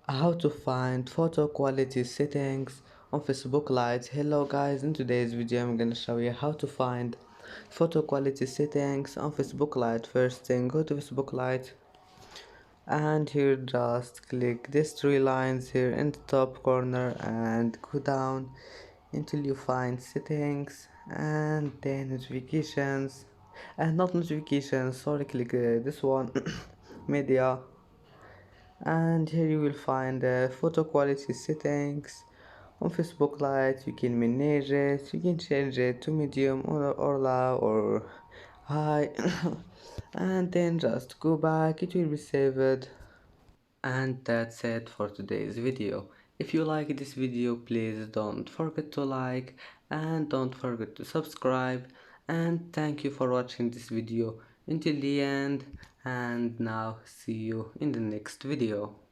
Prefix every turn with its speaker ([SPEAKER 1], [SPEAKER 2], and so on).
[SPEAKER 1] How to find photo quality settings on Facebook Lite. Hello guys, in today's video I'm gonna show you how to find photo quality settings on Facebook Lite. First thing, go to Facebook Lite and here just click these three lines here in the top corner and go down until you find settings and then notifications, and not notifications, sorry, click this one media, and here you will find photo quality settings on Facebook Lite. You can manage it, you can change it to medium or low or high and then just go back, it will be saved. And that's it for today's video. If you like this video, please don't forget to like and don't forget to subscribe, and thank you for watching this video until the end, and now see you in the next video.